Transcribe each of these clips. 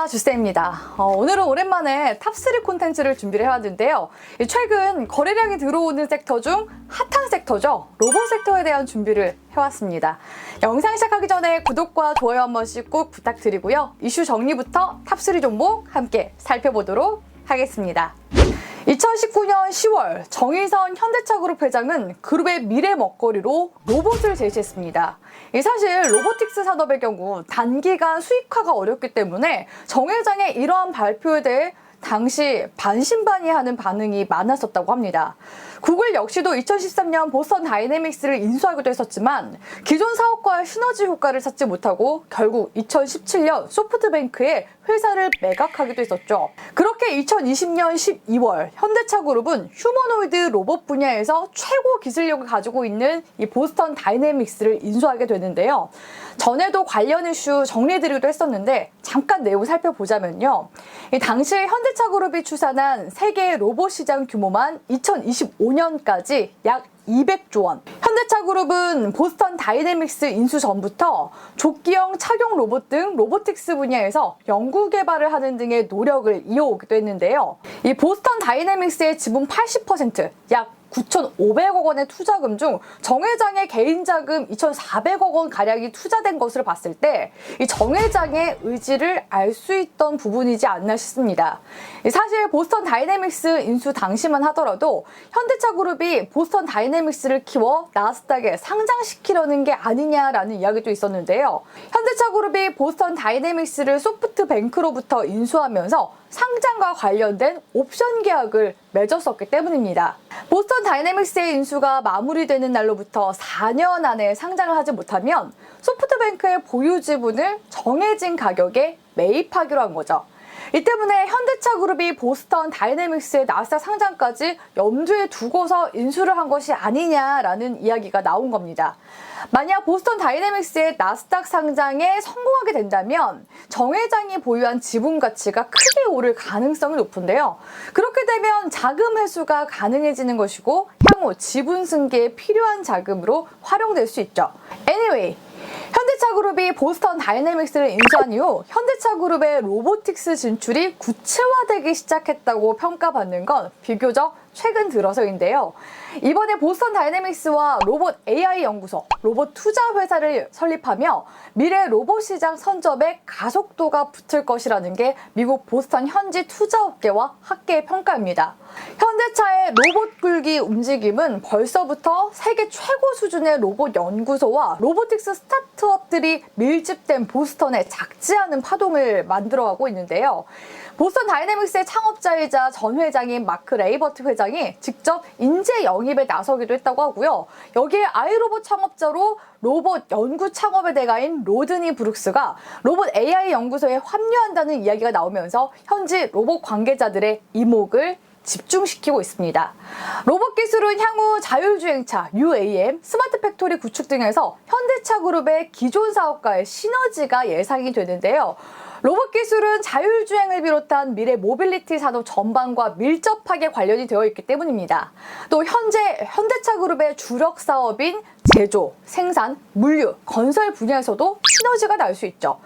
주세입니다. 오늘은 오랜만에 탑3 콘텐츠를 준비를 해왔는데요. 최근 거래량이 들어오는 섹터 중 핫한 섹터죠. 로봇 섹터에 대한 준비를 해왔습니다. 영상 시작하기 전에 구독과 좋아요 한 번씩 꼭 부탁드리고요. 이슈 정리부터 탑3 종목 함께 살펴보도록 하겠습니다. 2019년 10월 정의선 현대차그룹 회장은 그룹의 미래 먹거리로 로봇을 제시했습니다. 사실 로보틱스 산업의 경우 단기간 수익화가 어렵기 때문에 정 회장의 이러한 발표에 대해 당시 반신반의하는 반응이 많았었다고 합니다. 구글 역시도 2013년 보스턴 다이내믹스를 인수하기도 했었지만 기존 사업과의 시너지 효과를 찾지 못하고 결국 2017년 소프트뱅크에 회사를 매각하기도 했었죠. 그렇게 2020년 12월 현대차그룹은 휴머노이드 로봇 분야에서 최고 기술력을 가지고 있는 이 보스턴 다이내믹스를 인수하게 되는데요. 전에도 관련 이슈 정리해드리기도 했었는데 잠깐 내용 살펴보자면요. 당시 현대차그룹이 추산한 세계 로봇 시장 규모만 2025년까지 약 200조 원. 현대차그룹은 보스턴 다이내믹스 인수 전부터 조기형 착용 로봇 등 로보틱스 분야에서 연구 개발을 하는 등의 노력을 이어오기도 했는데요. 이 보스턴 다이내믹스의 지분 80%, 약 9,500억 원의 투자금 중 정 회장의 개인 자금 2,400억 원 가량이 투자된 것을 봤을 때 이 정 회장의 의지를 알 수 있던 부분이지 않나 싶습니다. 사실 보스턴 다이내믹스 인수 당시만 하더라도 현대차그룹이 보스턴 다이내믹스를 키워 나스닥에 상장시키려는 게 아니냐라는 이야기도 있었는데요. 현대차그룹이 보스턴 다이내믹스를 소프트뱅크로부터 인수하면서 상장과 관련된 옵션 계약을 맺었었기 때문입니다. 보스턴 다이내믹스의 인수가 마무리되는 날로부터 4년 안에 상장을 하지 못하면 소프트뱅크의 보유 지분을 정해진 가격에 매입하기로 한 거죠. 이 때문에 현대차그룹이 보스턴 다이내믹스의 나스닥 상장까지 염두에 두고서 인수를 한 것이 아니냐라는 이야기가 나온 겁니다. 만약 보스턴 다이내믹스의 나스닥 상장에 성공하게 된다면 정 회장이 보유한 지분 가치가 크게 오를 가능성이 높은데요. 그렇게 되면 자금 회수가 가능해지는 것이고 향후 지분 승계에 필요한 자금으로 활용될 수 있죠. Anyway, 현대차그룹이 보스턴 다이내믹스를 인수한 이후 현대차그룹의 로보틱스 진출이 구체화되기 시작했다고 평가받는 건 비교적 최근 들어서인데요. 이번에 보스턴 다이내믹스와 로봇 AI 연구소, 로봇 투자 회사를 설립하며 미래 로봇 시장 선점에 가속도가 붙을 것이라는 게 미국 보스턴 현지 투자업계와 학계의 평가입니다. 현대차의 로봇 끌기 움직임은 벌써부터 세계 최고 수준의 로봇 연구소와 로보틱스 스타트업들이 밀집된 보스턴에 작지 않은 파동을 만들어가고 있는데요. 보스턴 다이내믹스의 창업자이자 전 회장인 마크 레이버트 회장이 직접 인재 영입에 나서기도 했다고 하고요. 여기에 아이로봇 창업자로 로봇 연구 창업의 대가인 로드니 브룩스가 로봇 AI 연구소에 합류한다는 이야기가 나오면서 현지 로봇 관계자들의 이목을 집중시키고 있습니다. 로봇 기술은 향후 자율주행차, UAM, 스마트 팩토리 구축 등에서 현대차그룹의 기존 사업과의 시너지가 예상이 되는데요. 로봇 기술은 자율주행을 비롯한 미래 모빌리티 산업 전반과 밀접하게 관련이 되어 있기 때문입니다. 또 현재 현대차그룹의 주력 사업인 제조, 생산, 물류, 건설 분야에서도 시너지가 날 수 있죠.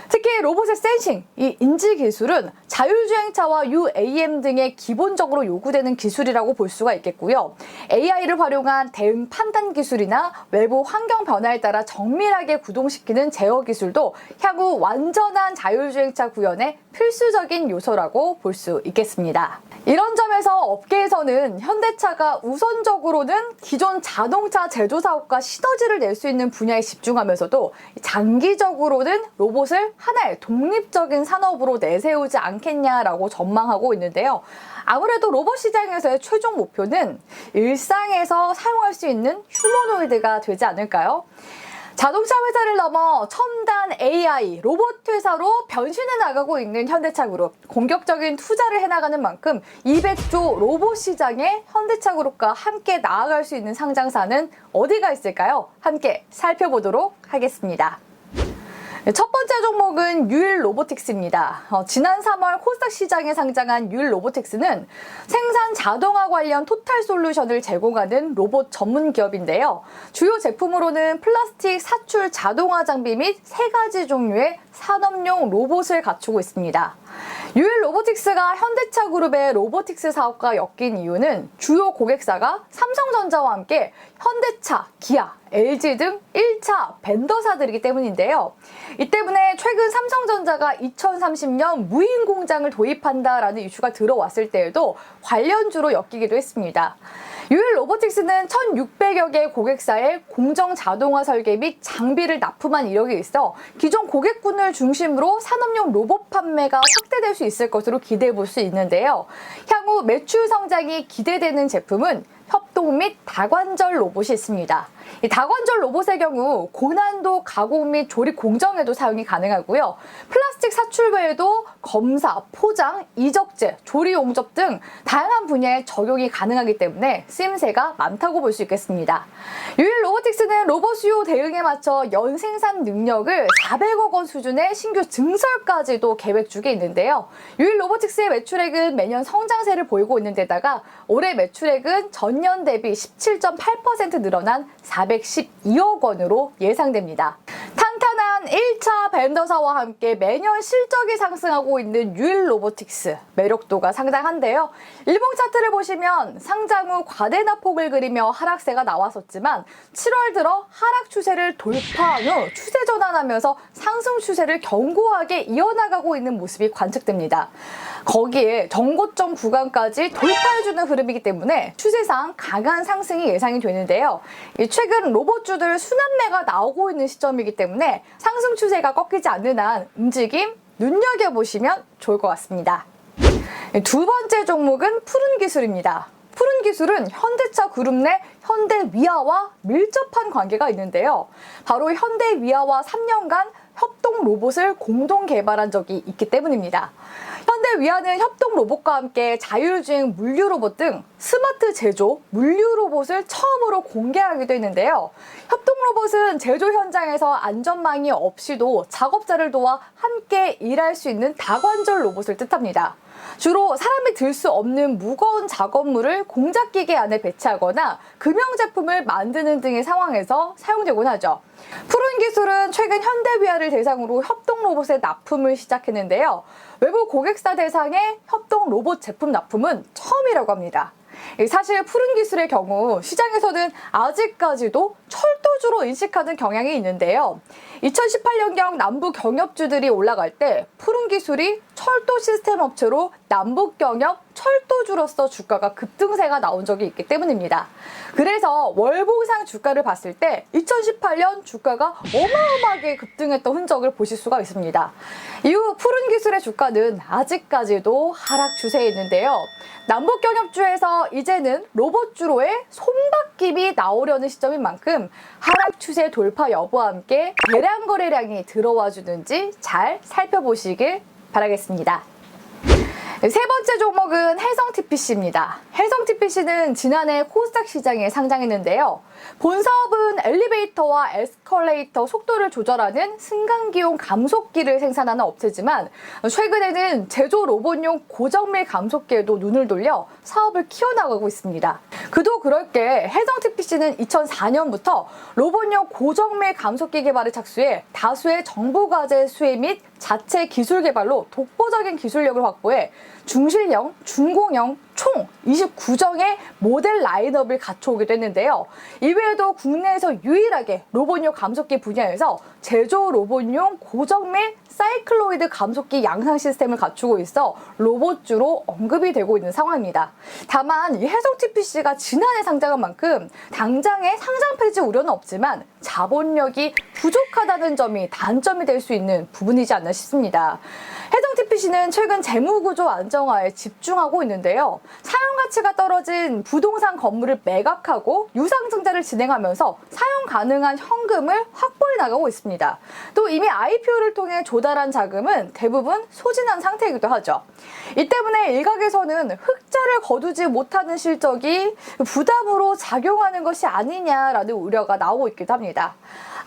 특히 로봇의 센싱, 이 인지 기술은 자율주행차와 UAM 등에 기본적으로 요구되는 기술이라고 볼 수가 있겠고요. AI를 활용한 대응 판단 기술이나 외부 환경 변화에 따라 정밀하게 구동시키는 제어 기술도 향후 완전한 자율주행차 구현의 필수적인 요소라고 볼 수 있겠습니다. 이런 점에서 업계에서는 현대차가 우선적으로는 기존 자동차 제조 사업과 시너지를 낼 수 있는 분야에 집중하면서도 장기적으로는 로봇을 하나의 독립적인 산업으로 내세우지 않겠냐라고 전망하고 있는데요. 아무래도 로봇 시장에서의 최종 목표는 일상에서 사용할 수 있는 휴머노이드가 되지 않을까요? 자동차 회사를 넘어 첨단 AI, 로봇 회사로 변신해 나가고 있는 현대차그룹. 공격적인 투자를 해나가는 만큼 200조 로봇 시장에 현대차그룹과 함께 나아갈 수 있는 상장사는 어디가 있을까요? 함께 살펴보도록 하겠습니다. 첫 번째 종목은 유일 로보틱스입니다. 지난 3월 코스닥 시장에 상장한 유일 로보틱스는 생산 자동화 관련 토탈 솔루션을 제공하는 로봇 전문 기업인데요. 주요 제품으로는 플라스틱 사출 자동화 장비 및 3가지 종류의 산업용 로봇을 갖추고 있습니다. 유일 로보틱스가 현대차 그룹의 로보틱스 사업과 엮인 이유는 주요 고객사가 삼성전자와 함께 현대차, 기아, LG 등 1차 벤더사들이기 때문인데요. 이 때문에 최근 삼성전자가 2030년 무인 공장을 도입한다라는 이슈가 들어왔을 때에도 관련주로 엮이기도 했습니다. 유일 로보틱스는 1,600여 개 고객사의 공정 자동화 설계 및 장비를 납품한 이력이 있어 기존 고객군을 중심으로 산업용 로봇 판매가 확대될 수 있을 것으로 기대해 볼 수 있는데요. 향후 매출 성장이 기대되는 제품은 협동 및 다관절 로봇이 있습니다. 이 다관절 로봇의 경우 고난도 가공 및 조립 공정에도 사용이 가능하고요. 플라스틱 사출 외에도 검사, 포장, 이적재, 조리 용접 등 다양한 분야에 적용이 가능하기 때문에 쓰임새가 많다고 볼 수 있겠습니다. 유일 로보틱스는 로봇 수요 대응에 맞춰 연 생산 능력을 400억 원 수준의 신규 증설까지도 계획 중에 있는데요. 유일 로보틱스의 매출액은 매년 성장세를 보이고 있는 데다가 올해 매출액은 전년 대비 17.8% 늘어난 412억 원으로 예상됩니다. 탄탄한 1차 벤더사와 함께 매년 실적이 상승하고 있는 유일 로보틱스, 매력도가 상당한데요. 일봉 차트를 보시면 상장 후 과대납폭을 그리며 하락세가 나왔었지만 7월 들어 하락 추세를 돌파한 후 추세 전환하면서 상승 추세를 견고하게 이어나가고 있는 모습이 관측됩니다. 거기에 정고점 구간까지 돌파해주는 흐름이기 때문에 추세상 강한 상승이 예상이 되는데요. 최근 로봇주들 순환매가 나오고 있는 시점이기 때문에 상승 추세가 꺾이지 않는 한 움직임 눈여겨보시면 좋을 것 같습니다. 두 번째 종목은 푸른기술입니다. 푸른기술은 현대차 그룹 내 현대위아와 밀접한 관계가 있는데요. 바로 현대위아와 3년간 협동 로봇을 공동 개발한 적이 있기 때문입니다. 현대위아는 협동 로봇과 함께 자율주행 물류 로봇 등 스마트 제조 물류 로봇을 처음으로 공개하기도 했는데요. 협동 로봇은 제조 현장에서 안전망이 없이도 작업자를 도와 함께 일할 수 있는 다관절 로봇을 뜻합니다. 주로 사람이 들 수 없는 무거운 작업물을 공작기계 안에 배치하거나 금형 제품을 만드는 등의 상황에서 사용되곤 하죠. 푸른기술은 최근 현대위아를 대상으로 협동 로봇의 납품을 시작했는데요. 외부 고객사 대상의 협동 로봇 제품 납품은 처음이라고 합니다. 사실 푸른기술의 경우 시장에서는 아직까지도 철도주로 인식하는 경향이 있는데요. 2018년경 남북 경협주들이 올라갈 때 푸른기술이 철도 시스템 업체로 남북 경협 철도주로서 주가가 급등세가 나온 적이 있기 때문입니다. 그래서 월봉상 주가를 봤을 때 2018년 주가가 어마어마하게 급등했던 흔적을 보실 수가 있습니다. 이후 푸른기술의 주가는 아직까지도 하락 추세에 있는데요. 남북 경협주에서 이제는 로봇주로의 손바뀜이 나오려는 시점인 만큼 하락 추세 돌파 여부와 함께 대량 거래량이 들어와 주는지 잘 살펴보시길 바라겠습니다. 세 번째 종목은 혜성TPC입니다. 혜성TPC는 지난해 코스닥 시장에 상장했는데요. 본 사업은 엘리베이터와 에스컬레이터 속도를 조절하는 승강기용 감속기를 생산하는 업체지만 최근에는 제조 로봇용 고정밀 감속기에도 눈을 돌려 사업을 키워나가고 있습니다. 그도 그럴 게 혜성TPC는 2004년부터 로봇용 고정밀 감속기 개발에 착수해 다수의 정보 과제 수혜 및 자체 기술 개발로 독보적인 기술력을 확보해 중실형, 중공형 총 29정의 모델 라인업을 갖춰오기도 했는데요. 이외에도 국내에서 유일하게 로봇용 감속기 분야에서 제조 로봇용 고정밀 사이클로이드 감속기 양산 시스템을 갖추고 있어 로봇주로 언급이 되고 있는 상황입니다. 다만 이 혜성TPC가 지난해 상장한 만큼 당장의 상장 폐지 우려는 없지만 자본력이 부족하다는 점이 단점이 될 수 있는 부분이지 않나 싶습니다. 혜성TPC는 최근 재무구조 안정화에 집중하고 있는데요. 사용 가치가 떨어진 부동산 건물을 매각하고 유상증자를 진행하면서 사용 가능한 현금을 확보해 나가고 있습니다. 또 이미 IPO를 통해 조달한 자금은 대부분 소진한 상태이기도 하죠. 이 때문에 일각에서는 흑자를 거두지 못하는 실적이 부담으로 작용하는 것이 아니냐라는 우려가 나오고 있기도 합니다.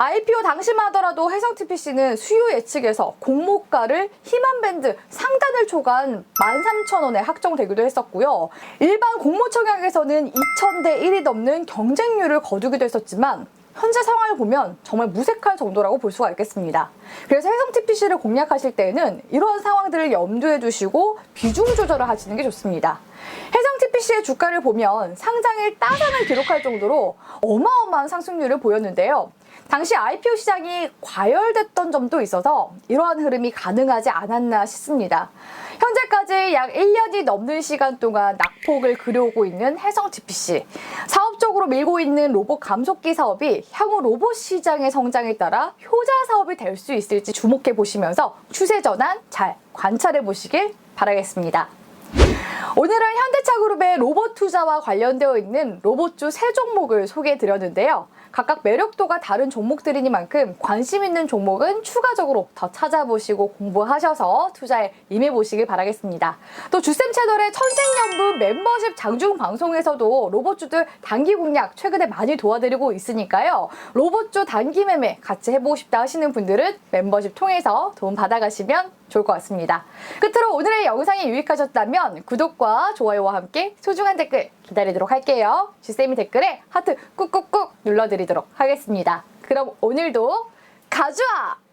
IPO 당시만 하더라도 혜성TPC는 수요 예측에서 공모가를 희망밴드 상단을 초과한 13,000원에 확정되기도 했었고요. 일반 공모청약에서는 2,000대 1이 넘는 경쟁률을 거두기도 했었지만 현재 상황을 보면 정말 무색할 정도라고 볼 수가 있겠습니다. 그래서 혜성TPC를 공략하실 때에는 이러한 상황들을 염두에 두시고 비중 조절을 하시는 게 좋습니다. 혜성TPC의 주가를 보면 상장일 따상을 기록할 정도로 어마어마한 상승률을 보였는데요. 당시 IPO 시장이 과열됐던 점도 있어서 이러한 흐름이 가능하지 않았나 싶습니다. 현재까지 약 1년이 넘는 시간 동안 낙폭을 그려오고 있는 혜성TPC. 사업적으로 밀고 있는 로봇 감속기 사업이 향후 로봇 시장의 성장에 따라 효자 사업이 될 수 있을지 주목해 보시면서 추세 전환 잘 관찰해 보시길 바라겠습니다. 오늘은 현대차그룹의 로봇 투자와 관련되어 있는 로봇주 3종목을 소개해 드렸는데요. 각각 매력도가 다른 종목들이니만큼 관심 있는 종목은 추가적으로 더 찾아보시고 공부하셔서 투자에 임해보시길 바라겠습니다. 또 주쌤 채널의 천생연분 멤버십 장중 방송에서도 로봇주들 단기 공략 최근에 많이 도와드리고 있으니까요. 로봇주 단기 매매 같이 해보고 싶다 하시는 분들은 멤버십 통해서 도움 받아가시면 좋을 것 같습니다. 끝으로 오늘의 영상이 유익하셨다면 구독과 좋아요와 함께 소중한 댓글 기다리도록 할게요. 주쌤이 댓글에 하트 꾹꾹꾹 눌러드리도록 하겠습니다. 그럼 오늘도 가져와!